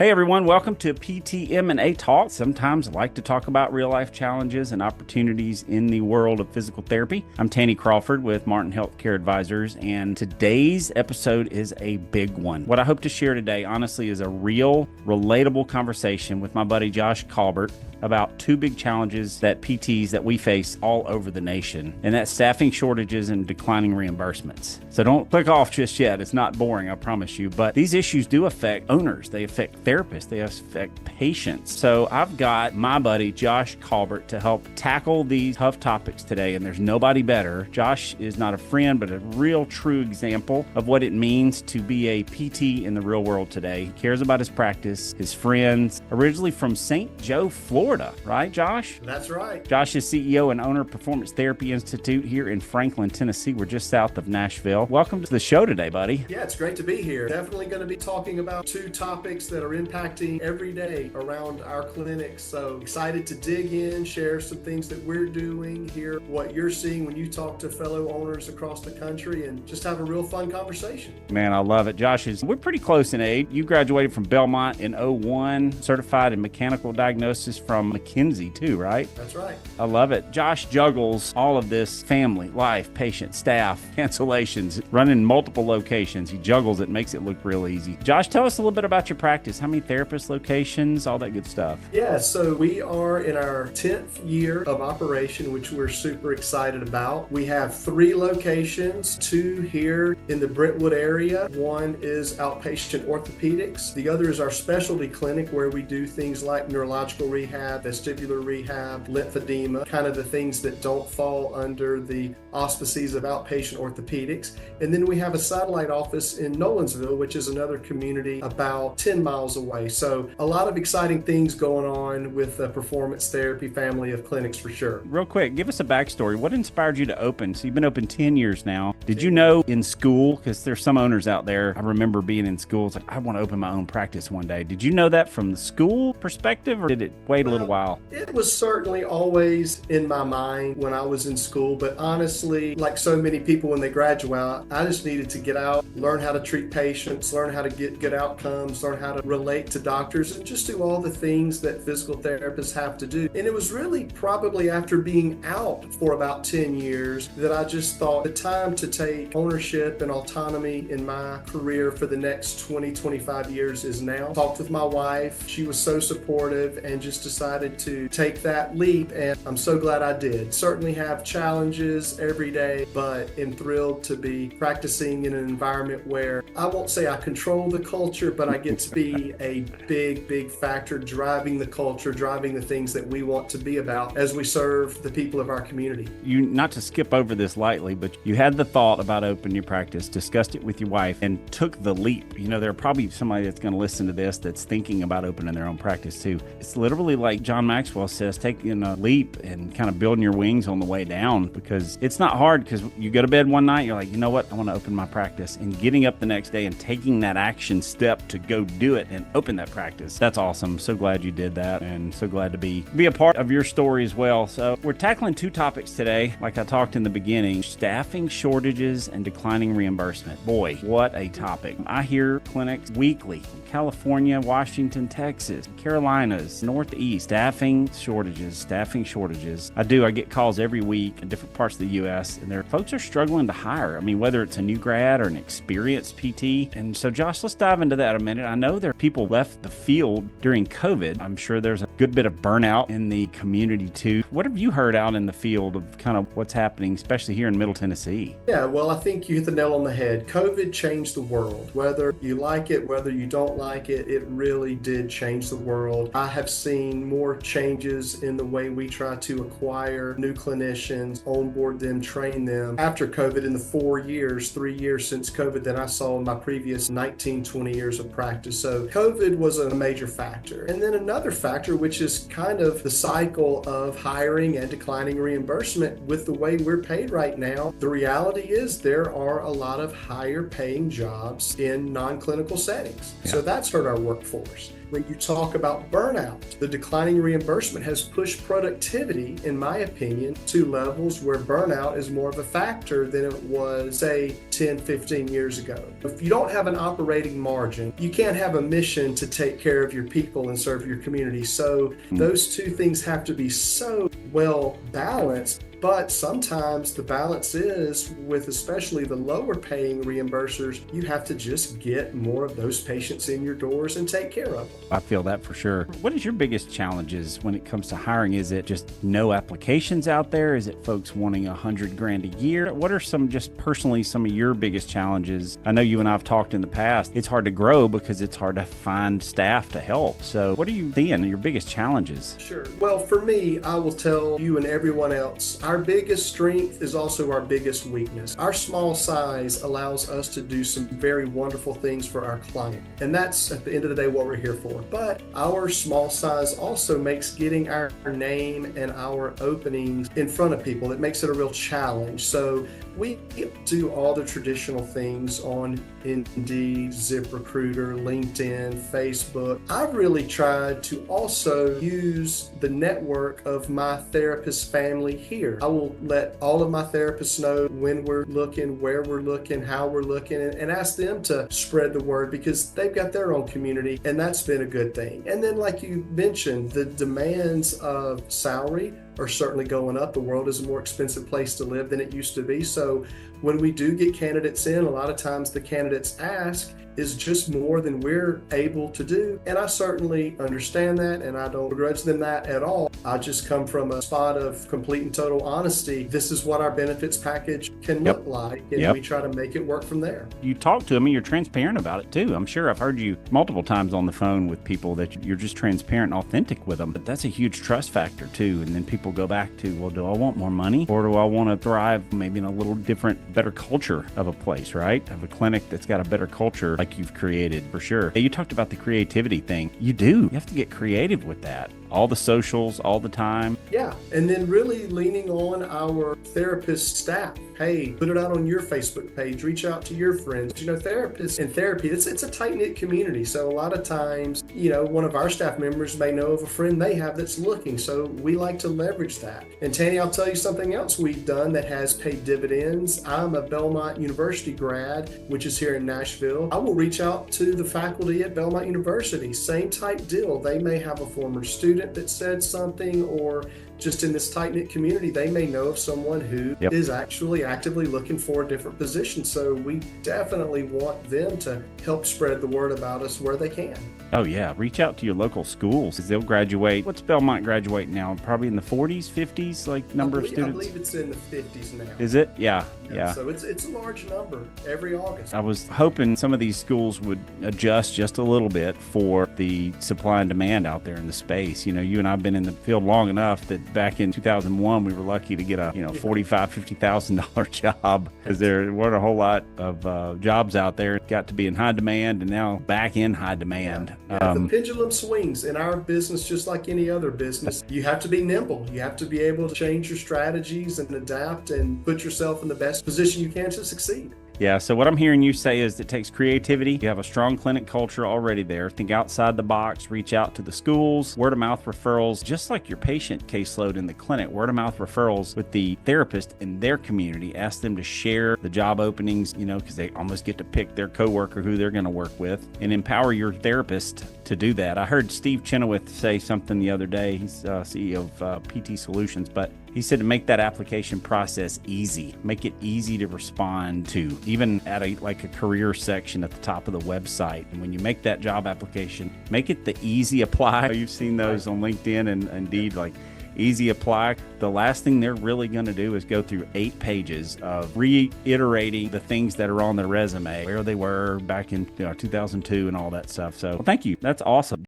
Hey everyone, welcome to M&A Talk. Sometimes I like to talk about real life challenges and opportunities in the world of physical therapy. I'm Tanny Crawford with Martin Healthcare Advisors, and today's episode is a big one. What I hope to share today, honestly, is a real, relatable conversation with my buddy Josh Colbert about two big challenges that PTs that we face all over the nation, and that's staffing shortages and declining reimbursements. So don't click off just yet. It's not boring, I promise you. But these issues do affect owners. They affect therapists. They affect patients. So I've got my buddy Josh Colbert to help tackle these tough topics today, and there's nobody better. Josh is not a friend, but a real true example of what it means to be a PT in the real world today. He cares about his practice, his friends, originally from St. Joe, Florida, right, Josh? That's right. Josh is CEO and owner of Performance Therapy Institute here in Franklin, Tennessee. We're just south of Nashville. Welcome to the show today, buddy. Yeah, it's great to be here. Definitely going to be talking about two topics that are impacting every day around our clinics. So excited to dig in, share some things that we're doing, hear what you're seeing when you talk to fellow owners across the country, and just have a real fun conversation. Man, I love it. Josh, we're pretty close in age. You graduated from Belmont in 2001, certified in mechanical diagnosis from McKinsey too, right? That's right. I love it. Josh juggles all of this: family, life, patient, staff, cancellations, running multiple locations. He juggles it, makes it look real easy. Josh, tell us a little bit about your practice. How many therapist locations, all that good stuff? Yeah, so we are in our 10th year of operation, which we're super excited about. We have 3 locations, 2 here in the Brentwood area. One is outpatient orthopedics. The other is our specialty clinic, where we do things like neurological rehab, vestibular rehab, lymphedema, kind of the things that don't fall under the auspices of outpatient orthopedics. And then we have a satellite office in Nolensville, which is another community about 10 miles away. So a lot of exciting things going on with the performance therapy family of clinics for sure. Real quick, give us a backstory. What inspired you to open? So you've been open 10 years now. Did you know in school, because there's some owners out there, I remember being in school, it's like, I want to open my own practice one day. Did you know that from the school perspective, or did it wait a little while? It was certainly always in my mind when I was in school, but honestly, like so many people when they graduate, I just needed to get out, learn how to treat patients, learn how to get good outcomes, learn how to relate to doctors, and just do all the things that physical therapists have to do. And it was really probably after being out for about 10 years that I just thought the time to take ownership and autonomy in my career for the next 20, 25 years is now. Talked with my wife. She was so supportive and just decided to take that leap, and I'm so glad I did. Certainly have challenges every day, but am thrilled to be practicing in an environment where I won't say I control the culture, but I get to be a big factor driving the culture, driving the things that we want to be about as we serve the people of our community. You, not to skip over this lightly, but you had the thought about opening your practice, discussed it with your wife, and took the leap. You know, there are probably somebody that's going to listen to this that's thinking about opening their own practice too. It's literally like John Maxwell says, taking a leap and kind of building your wings on the way down, because it's not hard, because you go to bed one night, you're like, you know what, I want to open my practice, and getting up the next day and taking that action step to go do it and open that practice. That's awesome. So glad you did that, and so glad to be a part of your story as well. So we're tackling 2 topics today, like I talked in the beginning: staffing shortages and declining reimbursement. Boy, what a topic. I hear clinics weekly from California, Washington, Texas, Carolinas, Northeast, staffing shortages. I get calls every week in different parts of the U.S., and folks are struggling to hire. I mean, whether it's a new grad or an experienced PT. And so, Josh, let's dive into that a minute. I know there are people left the field during COVID. I'm sure there's a good bit of burnout in the community too. What have you heard out in the field of kind of what's happening, especially here in Middle Tennessee? Yeah, well, I think you hit the nail on the head. COVID changed the world. Whether you like it, whether you don't like it, it really did change the world. I have seen more changes in the way we try to acquire new clinicians, onboard them, train them after COVID in the 3 years since COVID that I saw in my previous 19, 20 years of practice. So COVID was a major factor. And then another factor, which is kind of the cycle of hiring and declining reimbursement with the way we're paid right now. The reality is there are a lot of higher paying jobs in non-clinical settings. So that's hurt our workforce. When you talk about burnout, the declining reimbursement has pushed productivity, in my opinion, to levels where burnout is more of a factor than it was, say, 10, 15 years ago. If you don't have an operating margin, you can't have a mission to take care of your people and serve your community. So those two things have to be so well balanced. But sometimes the balance is, with especially the lower paying reimbursers, you have to just get more of those patients in your doors and take care of them. I feel that for sure. What is your biggest challenges when it comes to hiring? Is it just no applications out there? Is it folks wanting $100,000 a year? What are some of your biggest challenges? I know you and I have talked in the past. It's hard to grow because it's hard to find staff to help. So what are you seeing your biggest challenges? Sure. Well, for me, I will tell you and everyone else, our biggest strength is also our biggest weakness. Our small size allows us to do some very wonderful things for our client. And that's, at the end of the day, what we're here for. But our small size also makes getting our name and our openings in front of people. It makes it a real challenge. So we do all the traditional things on Indeed, ZipRecruiter, LinkedIn, Facebook. I've really tried to also use the network of my therapist family here. I will let all of my therapists know when we're looking, where we're looking, how we're looking, and ask them to spread the word because they've got their own community, and that's been a good thing. And then, like you mentioned, the demands of salary are certainly going up. The world is a more expensive place to live than it used to be. So when we do get candidates in, a lot of times the candidates ask is just more than we're able to do. And I certainly understand that, and I don't begrudge them that at all. I just come from a spot of complete and total honesty. This is what our benefits package can look like, and we try to make it work from there. You talk to them and you're transparent about it too. I'm sure I've heard you multiple times on the phone with people that you're just transparent and authentic with them. But that's a huge trust factor too. And then people go back to, well, do I want more money, or do I want to thrive maybe in a little different, better culture of a place, right? Of a clinic that's got a better culture like you've created, for sure. You talked about the creativity thing. You have to get creative with that. All the socials, all the time. Yeah, and then really leaning on our therapist staff. Hey, put it out on your Facebook page, reach out to your friends. You know, therapists and therapy, it's a tight-knit community. So a lot of times, you know, one of our staff members may know of a friend they have that's looking. So we like to leverage that. And Tanny, I'll tell you something else we've done that has paid dividends. I'm a Belmont University grad, which is here in Nashville. I will reach out to the faculty at Belmont University. Same type deal. They may have a former student that said something, or just in this tight-knit community, they may know of someone who is actually actively looking for a different position. So we definitely want them to help spread the word about us where they can. Oh yeah, reach out to your local schools because they'll graduate. What's Belmont graduate now? Probably in the 40s, 50s, like number of students? I believe it's in the 50s now. Is it? Yeah. So it's a large number every August. I was hoping some of these schools would adjust just a little bit for the supply and demand out there in the space. You know, you and I have been in the field long enough that back in 2001, we were lucky to get a $45,000, $50,000 job because there weren't a whole lot of jobs out there. It got to be in high demand and now back in high demand. The pendulum swings in our business just like any other business. You have to be nimble. You have to be able to change your strategies and adapt and put yourself in the best position you can to succeed. Yeah, so what I'm hearing you say is it takes creativity. You have a strong clinic culture already there. Think outside the box, reach out to the schools, word-of-mouth referrals, just like your patient caseload in the clinic, word-of-mouth referrals with the therapist in their community. Ask them to share the job openings, because they almost get to pick their coworker who they're going to work with, and empower your therapist to do that. I heard Steve Chenoweth say something the other day. He's CEO of PT Solutions, but he said to make that application process easy. Make it easy to respond to, even at a career section at the top of the website. And when you make that job application, make it the easy apply. You've seen those on LinkedIn and Indeed, like easy apply. The last thing they're really going to do is go through 8 pages of reiterating the things that are on their resume, where they were back in 2002 and all that stuff. So thank you. That's awesome.